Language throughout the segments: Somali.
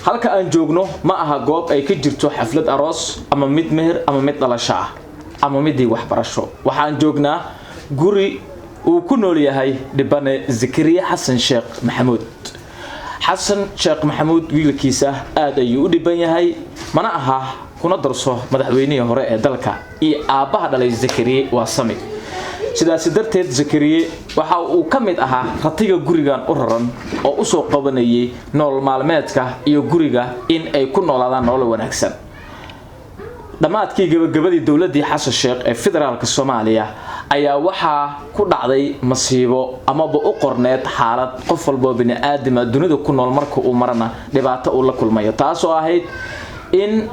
halka aan joogno ma aha goob ay ka jirto xaflad aroos ama mid meher ama mid dhalasho ah ama mid waxbarasho waxaan joognaa guri uu ku nool yahay dhibane Zakariya Xasan Sheekh Maxamuud xasan sheekh maxamuud wiilkiisa aad ayuu u dhiban yahay mana aha kuna darso madaxweynihii hore ee dalka iyo aabaha dhalay Zakariya waa Sami sidaas darteed Zakariya waxa uu ka mid ahaa ratiga gurigan u raran oo u soo qabanayay nolol maalmeedka iyo guriga in ay ku noolaadaan nolol wanaagsan dhamaadkii gabagabadii dawladii Xasan Sheekh ee federaalka Soomaaliya ayaa waxa ku dhacday masiibo ama u qorneed xaalad qof walba bini aadam dunida ku nool marka uu marana dhibaato uu la kulmayo taas oo ahayd in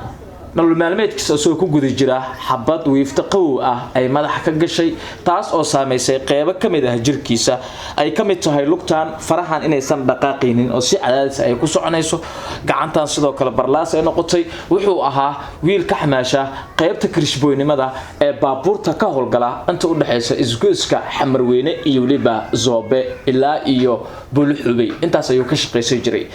nolol maalmeedkiisa soo ku guda jira xabad wiifta qaw ah ay madax ka gashay taas oo saameysay qayb ka mid ah jirkiisa ay ka mid tahay lugtaan farahan inaysan dhaqaaqaynin oo si cadaadis ay ku soconayso gacantan sidoo kale barlaas ay noqotay wuxuu ahaa wiil ka xamaasha qaybta kirishboynimada ee baabuurta ka howlgala inta u dhaxaysa isgoyska Xamarweyne iyo waliba Zoobe ilaa iyo Bulxubay intaas ayuu ka shaqeysay jiray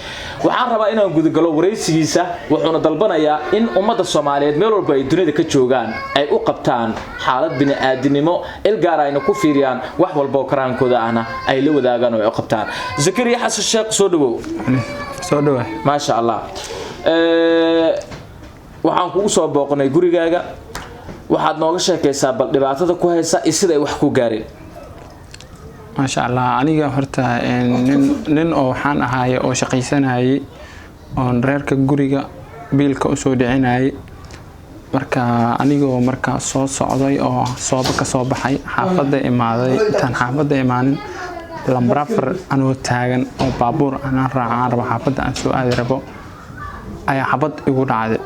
waxaan rabaa inaan gudagalo wareysigiisa wuxuuna dalbanayaa in ummadda Soomaaliyeed meel walba ay dunida ka joogaan ay u qabtaan xaalad bini aadinimo ilgaar ayna ku fiiriyaan wax walba oo karaankooda ahna ay la wadaagaan oo ay qabtaan Zakariya Xasan Sheekh soo dhawow ma sha Allah waxaan kugu soo booqnay gurigaaga waxaad nooga sheekaysaa bal dhibaatada ku haysa sida ay wax ku gaareen ما شاء الله aniga horta nin oo waxaan ahaay oo shaqaysanayay oo reerka guriga biilka u soo dhicinayay marka anigoo marka soo socday oo sooba ka soo baxay xaafadda imaaday tan xaafadda imaanin lambrafar anoo taagan oo baabuur aan raacaan rabo xaafadda aan soo aadi rabo ayaa xabad igu dhacday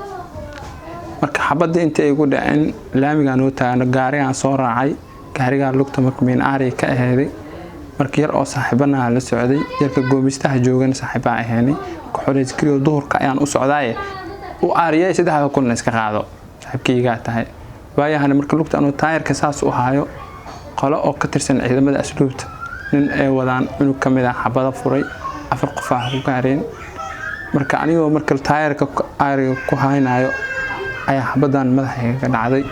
marka xabadda inta igu dhaceen laamiga anoo taagan gaarigaan soo raacay gaariga lugta marka meen aari ka aheeday markii yar oo saaxiibana la socday yarka goomistaha joogan saaxiiba ahaanay ku xoreys kaliya duhurka ayaan u socdaay u aariyay saddex kun iska qaado saaxiibkayga tahay waayahan marka lugta anoo taayirka saas u haayo qolo oo ka tirsan ciidamada asluubta nin ay wadaan inuu kamid ah xabada furay afar qof ah ku gaareen marka anigoo marka taayirka aariga ku haynayo ayaa xabadan madaxayga ka dhacday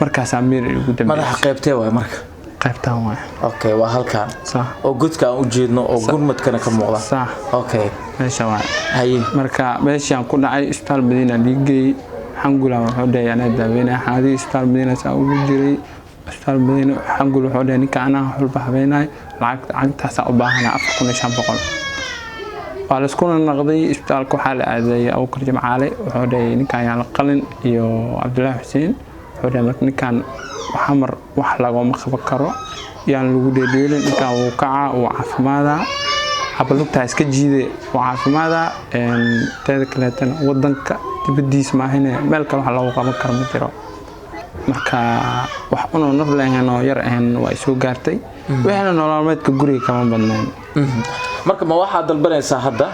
markaas amir ugu dambeeyay madax qaybtee way marka qaybtaan way okay waa halkaan sax oo gudka aan u jeedno oo gurmadkana ka muuqda sax okay meesha way hay marka meeshaan ku dhacay isbitaal Madiina dhigay xangula wuxuu dhaayay daaweynaa xaadii isbitaal Madiina saa ugu jiray isbitaal Madiina xangula wuxuu dhaayay ninka ana xulba habeenay lacagtaas u baahanaa 4500 wala isku naqday isbitaalka waxa la aaday oo karjim caale wuxuu dhaayay ninka ayaa qalin iyo Cabdullaahi Xuseen wuxuu dhaayay ninkan waxamar wax laga ma qaban karo yaan lagu dheedeelin inta uu kaca oo caafimaada habalugta iska jiiday oo caafimaada teeda kale tan wadanka dibadiis ma ahayna meel kale wax lagu qaban karo ma jiro marka wax uu naf leeyahay oo yar ahan way soo gaartay waxana nololmeedka guriga kama badnaan marka ma waxa dalbanaysa hadda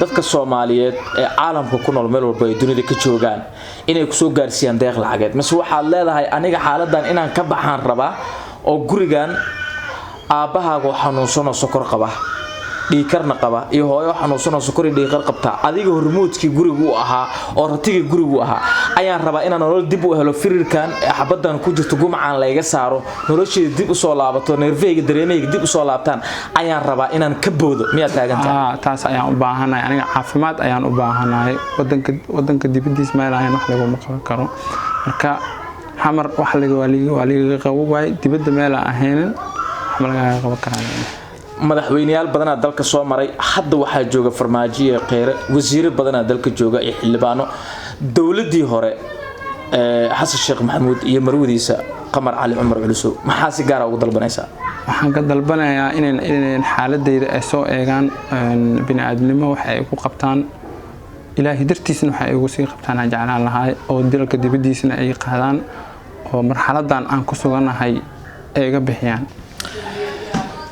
dadka Soomaaliyeed ee caalamka ku nool meel walba ay dunida ka joogaan inay ku soo gaarsiiyaan deeq lacageed mas waxa leedahay aniga xaaladan inaan ka baxaan rabaa oo gurigan aabahaaga xanuunsan oo sokor qaba dhiikarna qaba iyo hooyo xanuunsan oo sokor dhiikar qabta adiga hormuudkii gurigu ahaa oo ratiga gurigu ahaa ayaan rabaa inaan nolol dib u helo firirkan xabadan ku jirto gumacaan la iga saaro nolosheeda dib u soo laabato neerfeyga dareemeyga dib u soo laabtaan ayaan rabaa inaan ka boodo miya taagantaa taas ayaan u baahanahay aniga caafimaad ayaan u baahanahay wadanka dibadiis meel aan wax lagu maqan karo marka xamar wax laga qabo way dibadda meel aan ahaynin wax laga qabo karaan madaxweynayaal badan dalka soo maray hadda waxa jooga farmaajiye qeyre wasiir badan dalka jooga ee xildhibaano dawladii hore Xasan Sheekh Maxamuud iyo marwadiisa Qamar Cali Umar Culusow maxaa si gaar ah ugu dalbanaysaa waxaan ka dalbanayaa inay xaaladeyda ay soo eegaan bini aadamnimo wax ay ku qabtaan ilaahi dartiisna waxa ay ugu sii qabtaan jaclaan lahaay oo dalka dibadiisna ay qaadaan oo marxaladan aan ku suganahay ay ga bixiyaan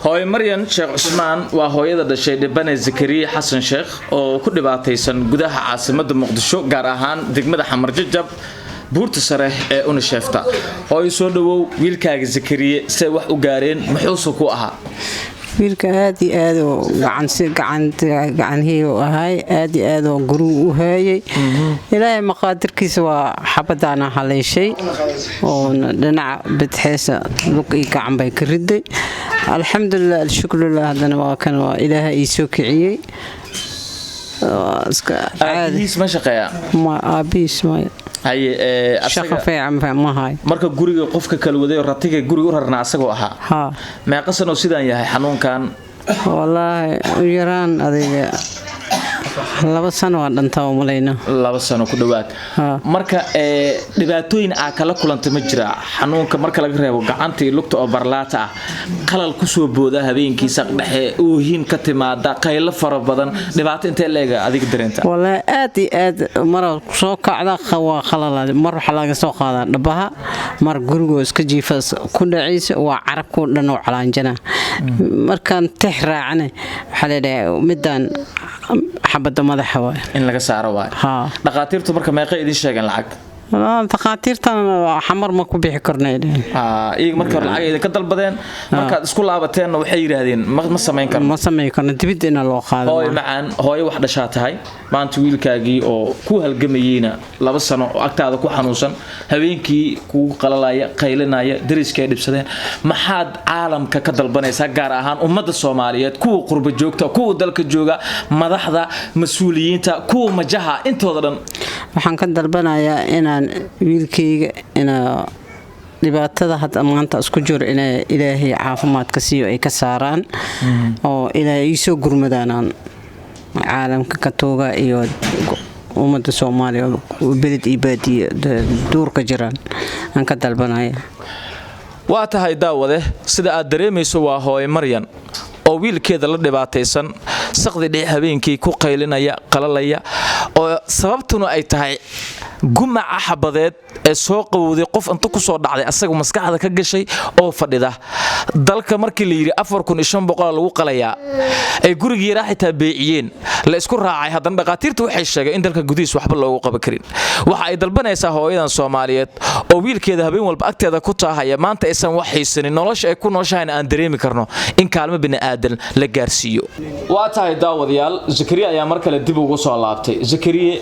hooyo Maryan Sheekh Usmaan waa hooyada dhashay dhibane Zakariya Xasan Sheekh oo ku dhibaataysan gudaha caasimadda Muqdisho gaar ahaan degmada Xamar Jajab buurta sare ee una sheefta hooyo soo dhawow wiilkaaga Zakariya say wax u gaareen muxuu ku ahaa wiilka aad iyo aad oo gacanhii u ahay aad iyo aad oo guruu u haayay ilaahay maqaadirkiisa waa xabadaana haleeshay oo dhinaca bidxeesa lug iyo gacan bay ka riday alxamdulilah alshukrulah haddana waa kan waa ilaaha ii soo kiciyey aabihiis ma shaqeeya aabihiis maya shaqa fiican ma hay marka guriga qofka kala waday ratiga guriga u rarnaa asagoo ahaa meeqa sano sidaan yahay xanuunkan wallaahi u yaraan adiga 2 sano waa dhantaa u malayna 2 sano ku dhawaad marka dhibaatooyin aa kala kulantay ma jira xanuunka marka laga reebo gacanta iyo lugta oo barlaata ah qalal ku soo booda habeenkii saq dhexe oohin ka timaada qaylo fara badan dhibaato intee leega adiga dareenta wallaahi aad iyo aad mar soo kacda waa qalal mar waxa laga soo qaadaa dhabaha mar guriga iska jiifas ku dhacaysa waa carabku dhan oo calaanjana markaan tix raacana waxa leeyahay midaan xabada madaxa waa in laga saaro waa dhaqaatiirtu marka meeqa idin sheegan lacag dhaqaatiirtan xamar ma ku bixi karnaa iyaga marka lacag ay ka dalbadeen markaad isku laabateen waxay yiraahdeen ma sameyn karno dibadina loo qaado hooyo macaan hooyo wax dhashaa tahay maanta wiilkaagii oo ku halgamayayna 2 sano oo agtaada ku xanuunsan habeenkii kugu qalalaya qaylinaya dariska ay dhibsadeen maxaad caalamka ka dalbanaysaa gaar ahaan ummadda Soomaaliyeed kuwa qurba joogta kuwa dalka jooga madaxda mas'uuliyiinta kuwa majaha intooda dhan waxaan ka dalbanayaa inaan wiilkayga ina dhibaatada hadda maanta isku jiro in ilaahay caafimaad ka siiyo ay ka saaraan oo ilaahay soo gurmadaan caalamka ka tooga iyo ummadda Soomaaliya beled iyo baadiye duurka jiraan aan ka dalbanaya waa tahay daawade sida aad dareemayso waa hooyo Maryan oo wiilkeeda la dhibaataysan saqdi dhix habeenkii ku qaylinaya qalalaya oo sababtuna ay tahay gumaca xabadeed ee soo qowday qof inta ku soo dhacday asaga maskaxda ka gashay oo fadhida dalka markii la yiri 4500 lagu qalayaa ay gurigii raaxitaa beeciyeen la isku raacay hadan dhaqaatiirtu waxay sheegeen in dalka gudihiis waxba loogu qaban karin waxa ay dalbanaysaa hooyadan Soomaaliyeed oo wiilkeeda habeen walba agteeda ku taahaya maanta aysan wax haysanin nolosha ay ku nooshahay aan dareemi karno in kaalmo bini'aadan la gaarsiiyo waa tahay daawadayaal Zakariya ayaa mar kale dib ugu soo laabtay Zakariya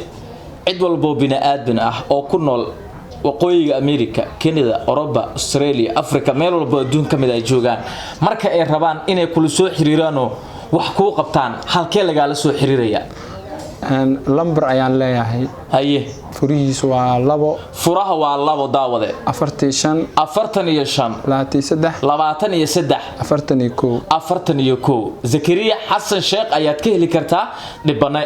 cid walba bini'aadan ah oo ku nool waqooyiga America, Canada, Europa, Australia, Africa meel walba adduunka kamid ay joogaan marka ay rabaan inay kula soo xiriiraan oo wax ku qabtaan halkee laga la soo xiriiraya lambar ayaan leeyahay haye furihiisu waa 2 furaha waa 2 daawade 45 41 Zakariya Xasan Sheekh ayaad ka heli kartaa dhibane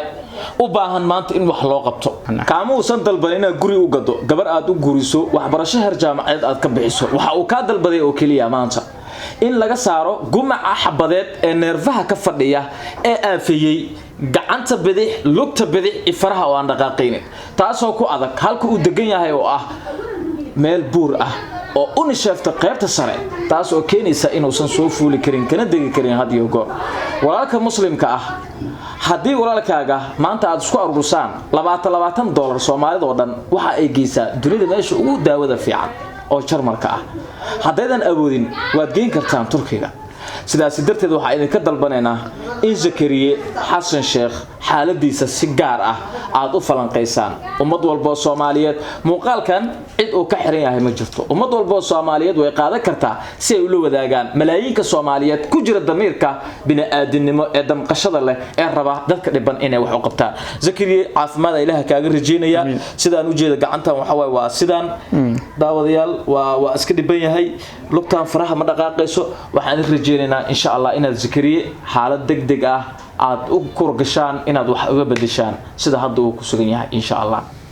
u baahan maanta in wax loo qabto kaama uusan dalban inaad guri u gado gabar aad u guriso waxbarasho heer jaamacadeed aad ka bixiso waxa uu ka dalbaday oo kaliya maanta in laga saaro gumaca xabadeed ee neerfaha ka fadhiya ee aafiyay gacanta bidix lugta bidix ifaraha oo aan dhaqaaqayn taasoo ku adag halka uu degan yahay oo ah meel buur ah oo u nisheefta qaybta sare taas oo keenaysa inuusan soo fuuli karin kana degi karin had iyo goor walaalka muslimka ah haddii walaalkaaga maanta aad isku arursaan $20 Soomaalida oo dhan waxa ay geysaa dunida meesha ugu daawada fiican oo Jarmalka ah haddaydan awoodin waad geyn kartaan Turkiga sidaas darteed waxa idin ka dalbanaynaa in Zakariya Xasan Sheekh xaaladiisa si gaar ah aad u falanqeysaan ummad walba Soomaaliyeed muuqaalkan cid uu ka xiran yahay ma jirto ummad walba Soomaaliyeed way qaadan kartaa si ay u la wadaagaan malaayiinka Soomaaliyeed ku jira damiirka bini'aadanimo ee damqashada leh ee raba dadka dhiban inay wax u qabtaan Zakariya caafimaad Ilaahay kaaga rajeynaya sidaan u jeeda gacantan waxa way waa sidaan daawadayaal waa iska dhiban yahay lugtaan faraha ma dhaqaaqayso waxaan rajeynaynaa insha Allah inaad Zakariya xaalad degdeg ah aad u kurgashaan inaad wax uga bedeshaan sida hadda uu ku sugan yahay insha Allah